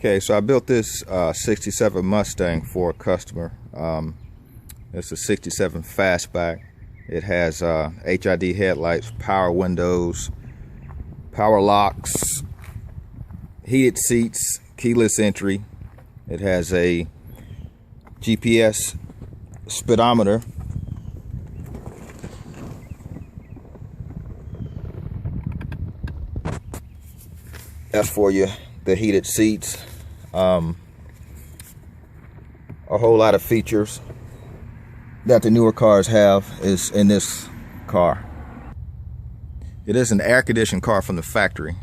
Okay, so I built this 67 Mustang for a customer. It's a 67 Fastback. It has HID headlights, power windows, power locks, heated seats, keyless entry. It has a GPS speedometer. That's for you, the heated seats. A whole lot of features that the newer cars have is in this car. It is an air-conditioned car from the factory.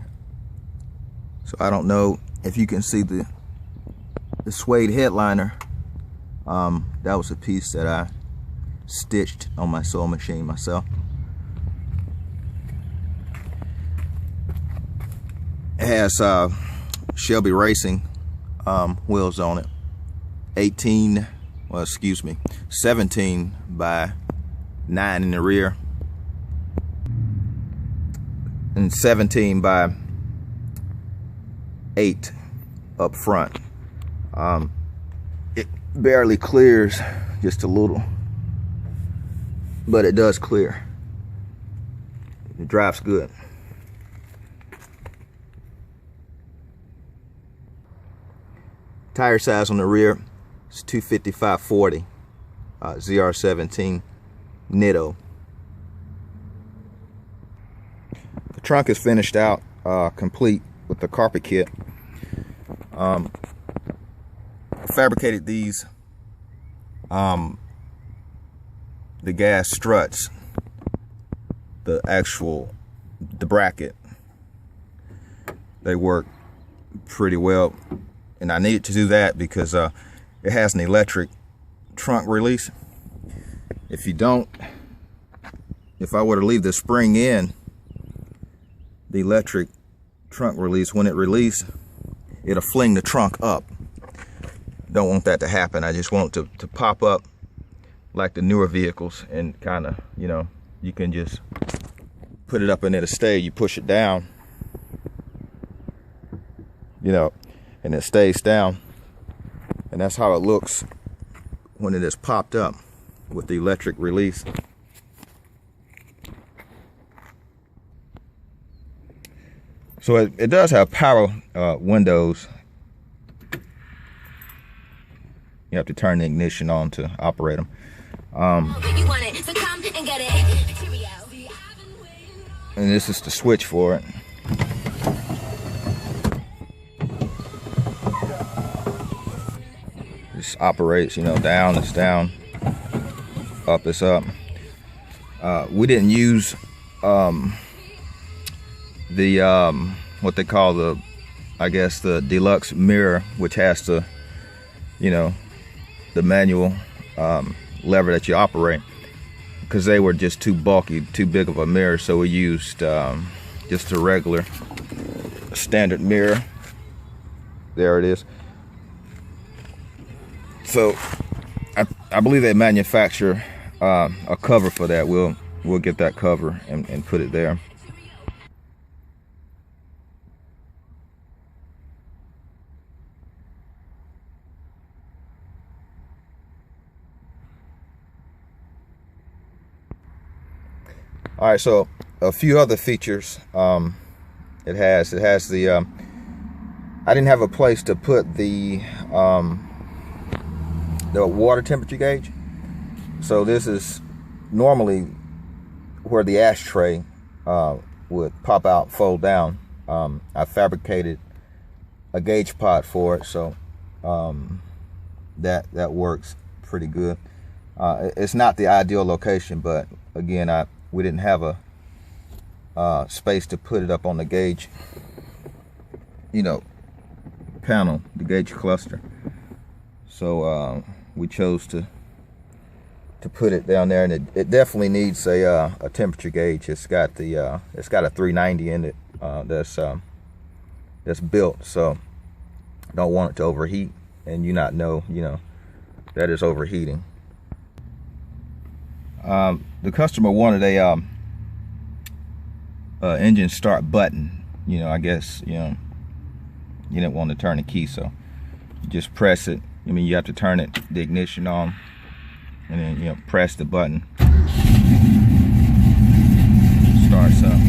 So I don't know if you can see the suede headliner. That was a piece that I stitched on my sewing machine myself. It has Shelby Racing wheels on it. 17 by 9 in the rear and 17 by 8 up front. It barely clears, just a little, but it does clear. It drives good. Tire size on the rear is 255/40 ZR17 Nitto. The trunk is finished out, complete with the carpet kit. I fabricated these the gas struts, the bracket. They work pretty well. And I needed to do that because it has an electric trunk release. If I were to leave the spring in, the electric trunk release, when it releases, it'll fling the trunk up. Don't want that to happen. I just want it to pop up like the newer vehicles, and kind of, you can just put it up and it'll stay. You push it down, and it stays down, and that's how it looks when it is popped up with the electric release. So it does have power windows. You have to turn the ignition on to operate them. And this is the switch for it. This operates, down is down, up is up. We didn't use what they call the deluxe mirror, which has the manual lever that you operate, because they were just too bulky, too big of a mirror. So we used just a regular standard mirror. There it is. So I believe they manufacture a cover for that. We'll get that cover and put it there. All right, so a few other features it has the I didn't have a place to put the water temperature gauge, so this is normally where the ashtray would pop out, fold down. I fabricated a gauge pot for it, so that works pretty good. It's not the ideal location, but again, we didn't have a space to put it up on the gauge panel, the gauge cluster. So we chose to put it down there, and it definitely needs a temperature gauge. It's got a 390 in it that's built, so don't want it to overheat and you not know that is overheating. The customer wanted a engine start button. I guess you didn't want to turn the key, so you just press it. I mean, you have to turn it, the ignition on, and then, you know, press the button. Starts up.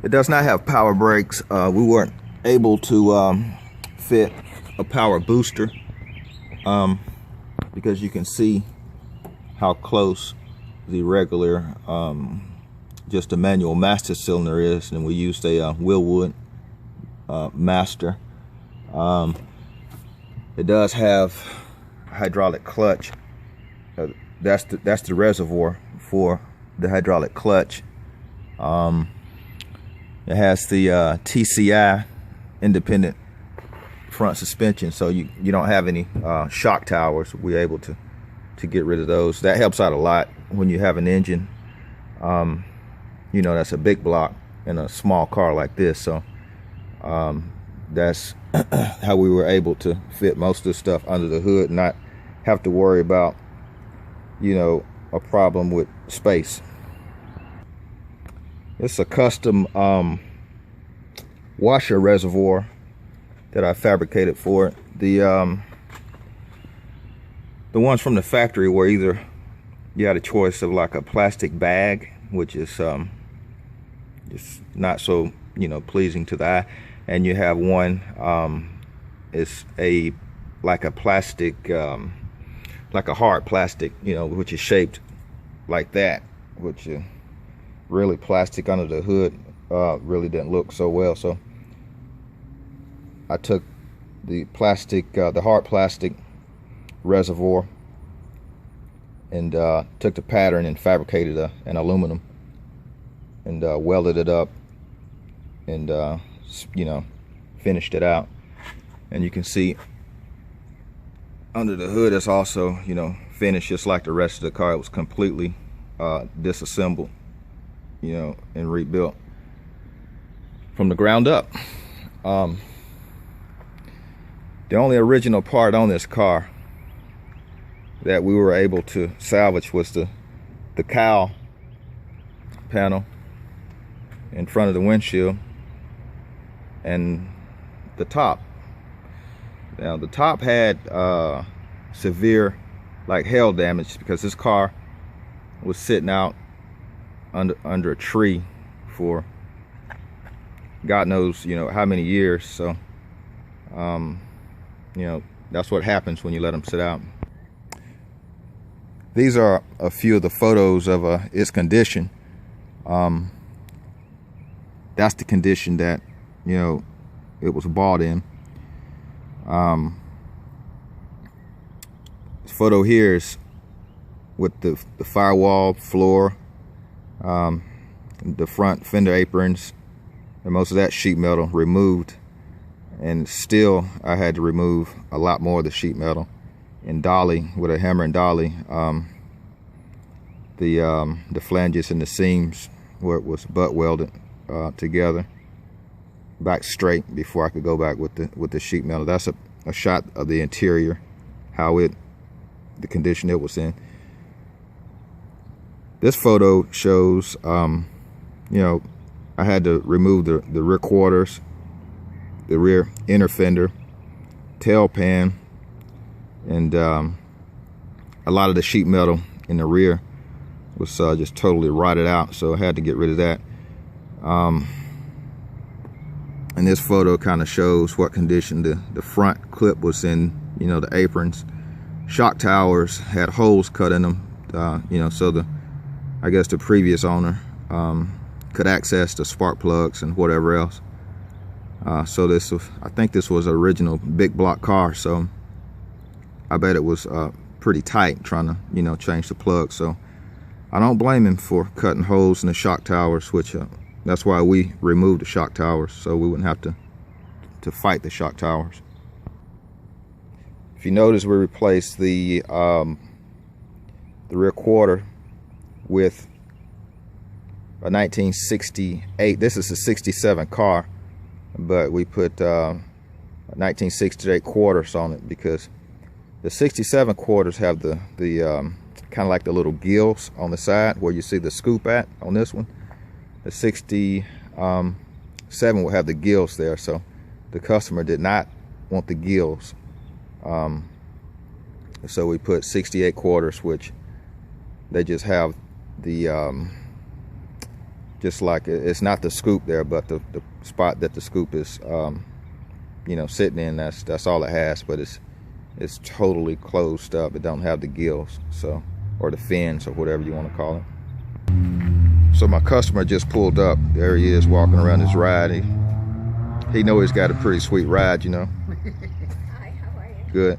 It does not have power brakes. We weren't able to fit a power booster because you can see how close the regular just a manual master cylinder is, and we used a Willwood master. It does have a hydraulic clutch. That's the reservoir for the hydraulic clutch. It has the TCI independent front suspension, so you don't have any shock towers. We're able to get rid of those. That helps out a lot when you have an engine, you know, that's a big block in a small car like this. So that's how we were able to fit most of the stuff under the hood and not have to worry about, you know, a problem with space. It's a custom washer reservoir that I fabricated for it. The ones from the factory were either you had a choice of like a plastic bag, which is just not so, you know, pleasing to the eye, and you have one it's like a plastic, like a hard plastic, you know, which is shaped like that, which really plastic under the hood really didn't look so well. So I took the plastic, the hard plastic reservoir, and took the pattern and fabricated an aluminum and welded it up and you know, finished it out. And you can see under the hood it's also, you know, finished just like the rest of the car. It was completely disassembled, you know, and rebuilt from the ground up. The only original part on this car that we were able to salvage was the cowl panel in front of the windshield and the top. Now the top had severe like hail damage because this car was sitting out under a tree for God knows, you know, how many years. So you know, that's what happens when you let them sit out. These are a few of the photos of its condition. That's the condition that, you know, it was bought in. This photo here is with the firewall floor, the front fender aprons, and most of that sheet metal removed. And still I had to remove a lot more of the sheet metal and dolly with a hammer and dolly the flanges and the seams where it was butt welded together back straight before I could go back with the sheet metal. That's a shot of the interior, how the condition it was in. This photo shows you know, I had to remove the rear quarters, the rear inner fender, tail pan, and a lot of the sheet metal in the rear was just totally rotted out, so I had to get rid of that. And this photo kind of shows what condition the front clip was in, you know, the aprons. Shock towers had holes cut in them, you know, so I guess the previous owner could access the spark plugs and whatever else. So this was, I think this was an original big block car, so I bet it was pretty tight trying to, you know, change the plug. So I don't blame him for cutting holes in the shock towers, which That's why we removed the shock towers, so we wouldn't have to fight the shock towers. If you notice, we replaced the rear quarter with a 1968. This is a 67 car, but we put 1968 quarters on it because the 67 quarters have the kind of like the little gills on the side where you see the scoop at on this one. The 67 will have the gills there, so the customer did not want the gills. So we put 68 quarters, which they just have the just like it's not the scoop there, but the spot that the scoop is sitting in, that's all it has, but it's totally closed up. It don't have the gills, so, or the fins, or whatever you want to call it. So my customer just pulled up. There he is walking around his ride. He know he's got a pretty sweet ride, you know. Hi, how are you? Good.